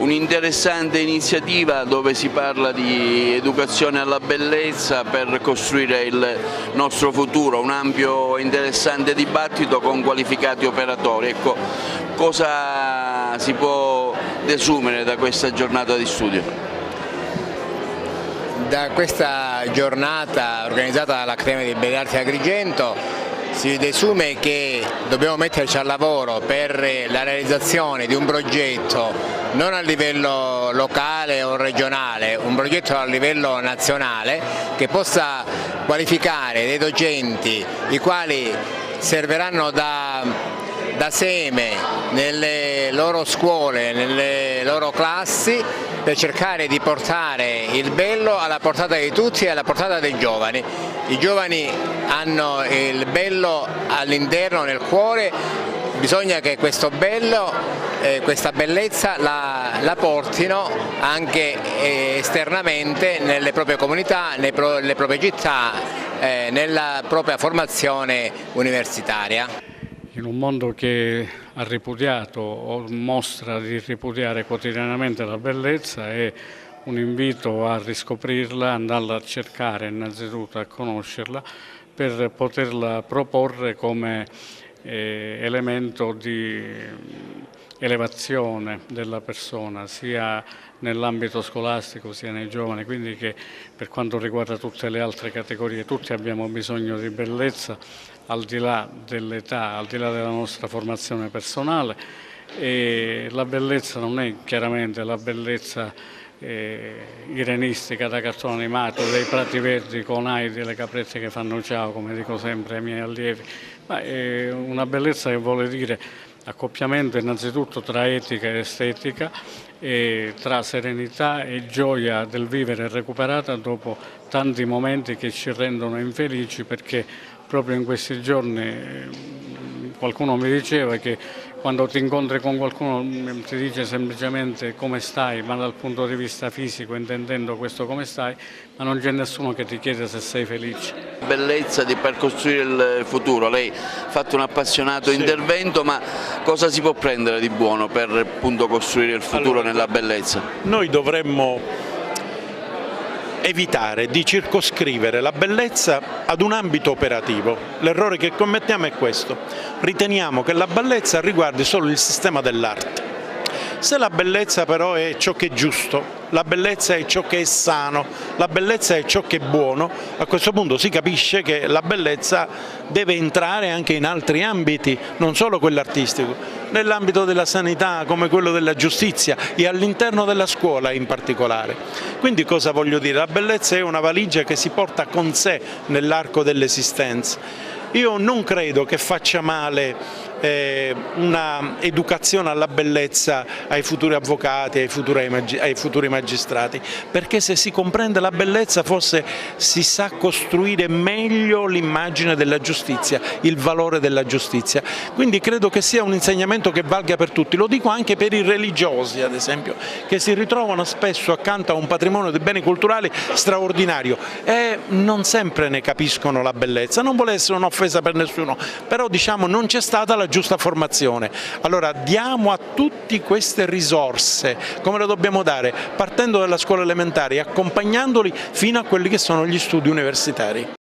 un'interessante iniziativa dove si parla di educazione alla bellezza per costruire il nostro futuro, un ampio e interessante dibattito con qualificati operatori. Ecco, cosa si può desumere da questa giornata di studio? Da questa giornata organizzata dall'Accademia di Belle Arti di Agrigento si desume che dobbiamo metterci al lavoro per la realizzazione di un progetto non a livello locale o regionale, un progetto a livello nazionale che possa qualificare dei docenti i quali serviranno da seme nelle loro scuole, nelle loro classi, per cercare di portare il bello alla portata di tutti e alla portata dei giovani. I giovani hanno il bello all'interno, nel cuore, bisogna che questo bello, questa bellezza la portino anche esternamente nelle proprie comunità, nelle proprie città, nella propria formazione universitaria. In un mondo che ha ripudiato o mostra di ripudiare quotidianamente la bellezza, è un invito a riscoprirla, andarla a cercare innanzitutto, a conoscerla, per poterla proporre come elemento di elevazione della persona, sia nell'ambito scolastico sia nei giovani, quindi che per quanto riguarda tutte le altre categorie, tutti abbiamo bisogno di bellezza, al di là dell'età, al di là della nostra formazione personale, e la bellezza non è chiaramente la bellezza irenistica da cartone animato, dei prati verdi con Heidi e le caprette che fanno ciao, come dico sempre ai miei allievi, ma è una bellezza che vuole dire accoppiamento innanzitutto tra etica e estetica, e tra serenità e gioia del vivere recuperata dopo tanti momenti che ci rendono infelici, perché proprio in questi giorni qualcuno mi diceva che quando ti incontri con qualcuno ti dice semplicemente come stai, ma dal punto di vista fisico, intendendo questo come stai, ma non c'è nessuno che ti chiede se sei felice. Bellezza per costruire il futuro, lei ha fatto un appassionato intervento, ma cosa si può prendere di buono per appunto costruire il futuro nella bellezza? Noi dovremmo evitare di circoscrivere la bellezza ad un ambito operativo. L'errore che commettiamo è questo: riteniamo che la bellezza riguardi solo il sistema dell'arte. Se la bellezza però è ciò che è giusto, la bellezza è ciò che è sano, la bellezza è ciò che è buono, a questo punto si capisce che la bellezza deve entrare anche in altri ambiti, non solo quello artistico, nell'ambito della sanità come quello della giustizia e all'interno della scuola in particolare. Quindi cosa voglio dire? La bellezza è una valigia che si porta con sé nell'arco dell'esistenza. Io non credo che faccia male una educazione alla bellezza ai futuri avvocati, ai futuri magistrati, perché se si comprende la bellezza forse si sa costruire meglio l'immagine della giustizia, il valore della giustizia. Quindi credo che sia un insegnamento che valga per tutti, lo dico anche per i religiosi ad esempio, che si ritrovano spesso accanto a un patrimonio di beni culturali straordinario e non sempre ne capiscono la bellezza. Non vuole essere un'offesa per nessuno, però diciamo non c'è stata la giusta formazione. Allora diamo a tutti queste risorse, come le dobbiamo dare? Partendo dalla scuola elementare e accompagnandoli fino a quelli che sono gli studi universitari.